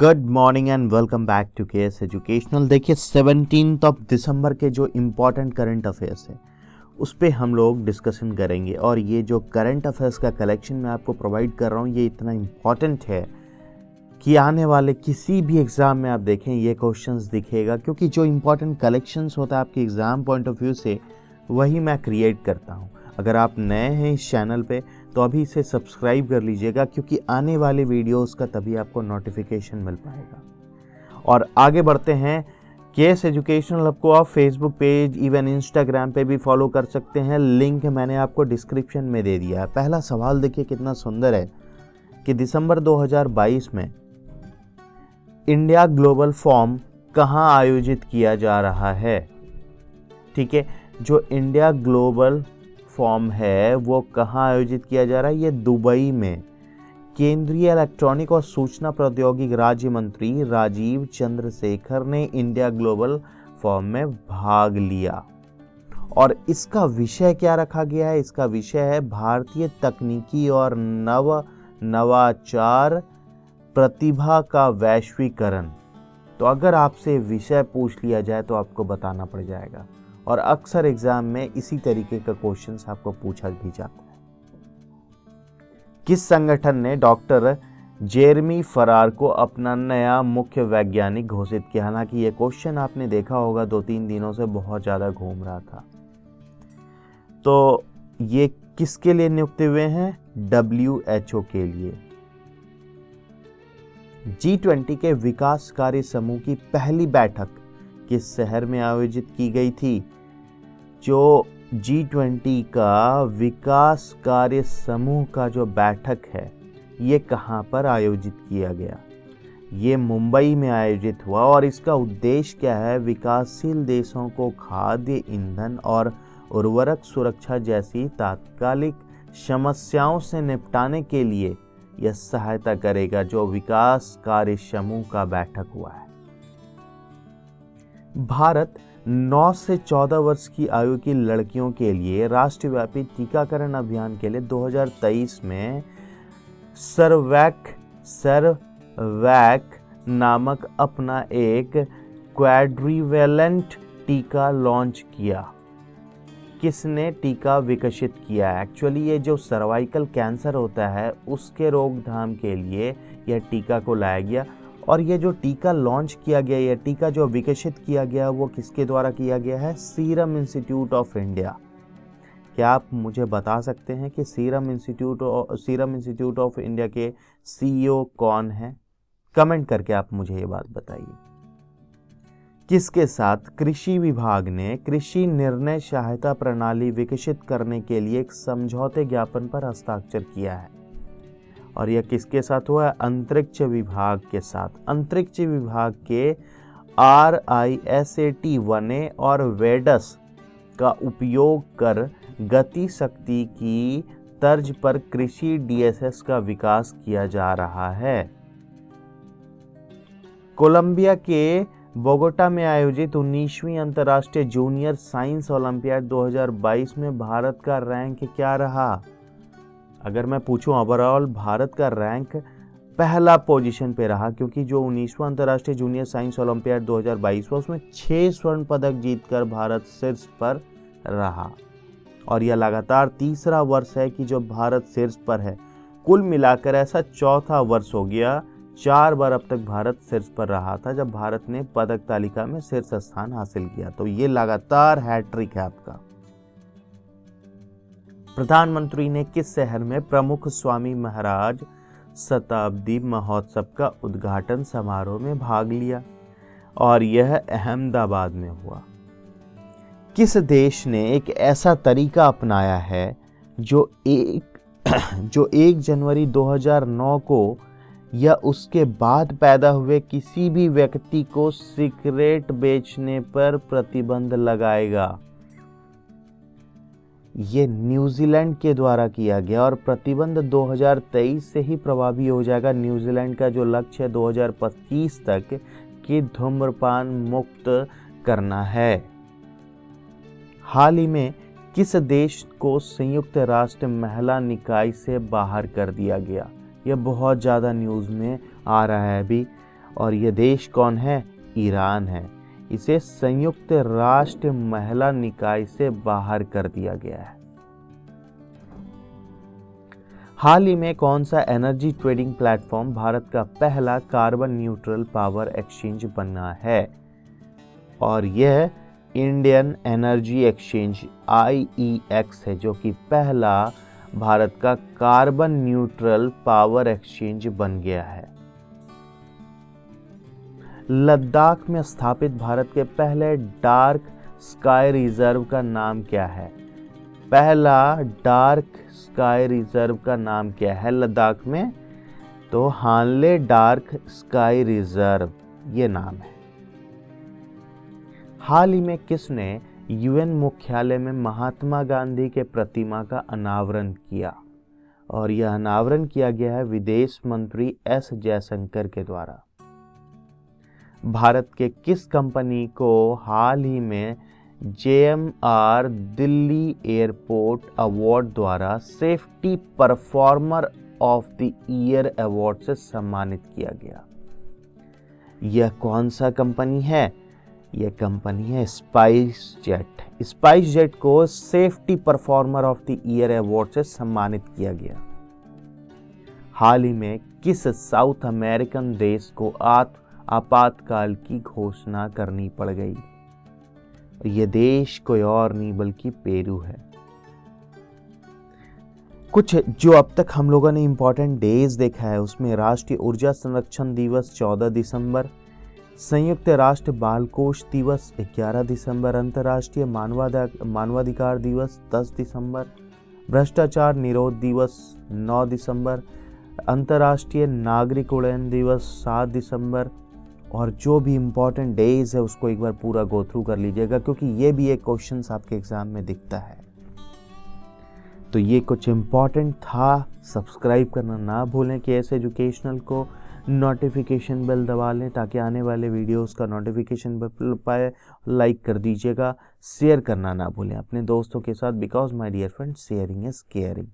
Good morning and welcome back to KS educational. देखिए 17 दिसंबर के जो इम्पोर्टेंट करंट अफेयर्स है उस पर हम लोग डिस्कशन करेंगे। और ये जो करंट अफेयर्स का कलेक्शन मैं आपको प्रोवाइड कर रहा हूँ ये इतना इम्पॉर्टेंट है कि आने वाले किसी भी एग्ज़ाम में आप देखें ये क्वेश्चंस दिखेगा, क्योंकि जो इम्पोर्टेंट कलेक्शंस होता है आपके एग्ज़ाम पॉइंट ऑफ व्यू से वही मैं क्रिएट करता हूँ। अगर आप नए हैं इस चैनल पे तो अभी इसे सब्सक्राइब कर लीजिएगा, क्योंकि आने वाले वीडियोस का तभी आपको नोटिफिकेशन मिल पाएगा। और आगे बढ़ते हैं। केएस एजुकेशनल हब को आप फेसबुक पेज इवन इंस्टाग्राम पे भी फॉलो कर सकते हैं, लिंक मैंने आपको डिस्क्रिप्शन में दे दिया है। पहला सवाल देखिए कितना सुंदर है कि दिसंबर 2022 में इंडिया ग्लोबल फॉरम कहाँ आयोजित किया जा रहा है। ठीक है, जो इंडिया ग्लोबल फॉर्म है वो कहाँ आयोजित किया जा रहा है, ये दुबई में। केंद्रीय इलेक्ट्रॉनिक और सूचना प्रौद्योगिकी राज्य मंत्री राजीव चंद्रशेखर ने इंडिया ग्लोबल फॉर्म में भाग लिया। और इसका विषय क्या रखा गया है, इसका विषय है भारतीय तकनीकी और नवाचार प्रतिभा का वैश्वीकरण। तो अगर आपसे विषय पूछ लिया जाए तो आपको बताना पड़ जाएगा, और अक्सर एग्जाम में इसी तरीके का क्वेश्चंस आपको पूछा भी जाता है। किस संगठन ने डॉक्टर जेरमी फरार को अपना नया मुख्य वैज्ञानिक घोषित किया। हालांकि ये क्वेश्चन आपने देखा होगा 2-3 दिनों से बहुत ज़्यादा घूम रहा था। तो ये किसके लिए नियुक्त हुए हैं, WHO के लिए। G20 के विकास कार्य समूह की पहली बैठक किस शहर में आयोजित की गई थी। जो G20 का विकास कार्य समूह का जो बैठक है ये कहाँ पर आयोजित किया गया, ये मुंबई में आयोजित हुआ। और इसका उद्देश्य क्या है, विकासशील देशों को खाद्य, ईंधन और उर्वरक सुरक्षा जैसी तात्कालिक समस्याओं से निपटाने के लिए यह सहायता करेगा। जो विकास कार्य समूह का बैठक हुआ है। भारत 9 से 14 वर्ष की आयु की लड़कियों के लिए राष्ट्रव्यापी टीकाकरण अभियान के लिए 2023 में सर्वैक नामक अपना एक क्वाड्रीवेलेंट टीका लॉन्च किया। किसने टीका विकसित किया। एक्चुअली ये जो सर्वाइकल कैंसर होता है उसके रोकथाम के लिए यह टीका को लाया गया। और ये जो टीका लॉन्च किया गया, यह टीका जो विकसित किया गया वो किसके द्वारा किया गया है, सीरम इंस्टीट्यूट ऑफ इंडिया। क्या आप मुझे बता सकते हैं कि सीरम इंस्टीट्यूट ऑफ इंडिया के CEO कौन है। कमेंट करके आप मुझे ये बात बताइए। किसके साथ कृषि विभाग ने कृषि निर्णय सहायता प्रणाली विकसित करने के लिए एक समझौते ज्ञापन पर हस्ताक्षर किया है। और यह किसके साथ हुआ है, अंतरिक्ष विभाग के साथ। अंतरिक्ष विभाग के RISAT वने और वेडस का उपयोग कर गति शक्ति की तर्ज पर कृषि DSS का विकास किया जा रहा है। कोलंबिया के बोगोटा में आयोजित 19वीं अंतर्राष्ट्रीय जूनियर साइंस ओलंपियाड 2022 में भारत का रैंक क्या रहा। अगर मैं पूछूं ओवरऑल भारत का रैंक पहला पोजीशन पे रहा, क्योंकि जो 19वां अंतर्राष्ट्रीय जूनियर साइंस ओलंपियाड 2022 हुआ उसमें 6 स्वर्ण पदक जीतकर भारत शीर्ष पर रहा। और यह लगातार तीसरा वर्ष है कि जो भारत शीर्ष पर है। कुल मिलाकर ऐसा चौथा वर्ष हो गया, 4 बार अब तक भारत शीर्ष पर रहा था जब भारत ने पदक तालिका में शीर्ष स्थान हासिल किया। तो ये लगातार हैट्रिक है आपका। प्रधानमंत्री ने किस शहर में प्रमुख स्वामी महाराज शताब्दी महोत्सव का उद्घाटन समारोह में भाग लिया। और यह अहमदाबाद में हुआ। किस देश ने एक ऐसा तरीका अपनाया है जो 1 जनवरी 2009 को या उसके बाद पैदा हुए किसी भी व्यक्ति को सिगरेट बेचने पर प्रतिबंध लगाएगा। ये न्यूजीलैंड के द्वारा किया गया और प्रतिबंध 2023 से ही प्रभावी हो जाएगा। न्यूजीलैंड का जो लक्ष्य है 2025 तक कि धूम्रपान मुक्त करना है। हाल ही में किस देश को संयुक्त राष्ट्र महिला निकाय से बाहर कर दिया गया। यह बहुत ज़्यादा न्यूज़ में आ रहा है अभी। और ये देश कौन है? ईरान है। इसे संयुक्त राष्ट्र महिला निकाय से बाहर कर दिया गया है। हाल ही में कौन सा एनर्जी ट्रेडिंग प्लेटफॉर्म भारत का पहला कार्बन न्यूट्रल पावर एक्सचेंज बना है? और यह इंडियन एनर्जी एक्सचेंज IEX है, जो कि पहला भारत का कार्बन न्यूट्रल पावर एक्सचेंज बन गया है। लद्दाख में स्थापित भारत के पहले डार्क स्काई रिजर्व का नाम क्या है? पहला डार्क स्काई रिजर्व का नाम क्या है लद्दाख में? तो हानले डार्क स्काई रिजर्व ये नाम है। हाल ही में किसने UN मुख्यालय में महात्मा गांधी के प्रतिमा का अनावरण किया? और यह अनावरण किया गया है विदेश मंत्री S जयशंकर के द्वारा। भारत के किस कंपनी को हाल ही में JMR दिल्ली एयरपोर्ट अवार्ड द्वारा safety performer of the year award से सम्मानित किया गया? यह कौन सा कंपनी है? यह कंपनी है स्पाइस जेट। स्पाइस जेट को safety performer of the year award से सम्मानित किया गया। हाल ही में किस साउथ अमेरिकन देश को आपातकाल की घोषणा करनी पड़ गई? यह देश कोई और नहीं बल्कि पेरू है। कुछ जो अब तक हम लोगों ने इंपॉर्टेंट डेज देखा है उसमें राष्ट्रीय ऊर्जा संरक्षण दिवस 14 दिसंबर, संयुक्त राष्ट्र बाल कोष दिवस 11 दिसंबर, अंतर्राष्ट्रीय मानवाधिकार दिवस 10 दिसंबर, भ्रष्टाचार निरोध दिवस 9 दिसंबर, अंतर्राष्ट्रीय नागरिक उड्डयन दिवस 7 दिसंबर। और जो भी इम्पोर्टेंट डेज है उसको एक बार पूरा गो थ्रू कर लीजिएगा, क्योंकि ये भी एक क्वेश्चन आपके एग्जाम में दिखता है। तो ये कुछ इम्पोर्टेंट था। सब्सक्राइब करना ना भूलें केएस एजुकेशनल को, नोटिफिकेशन बेल दबा लें ताकि आने वाले वीडियोस का नोटिफिकेशन पाए। लाइक कर दीजिएगा, शेयर करना ना भूलें अपने दोस्तों के साथ, because my dear friend sharing is caring.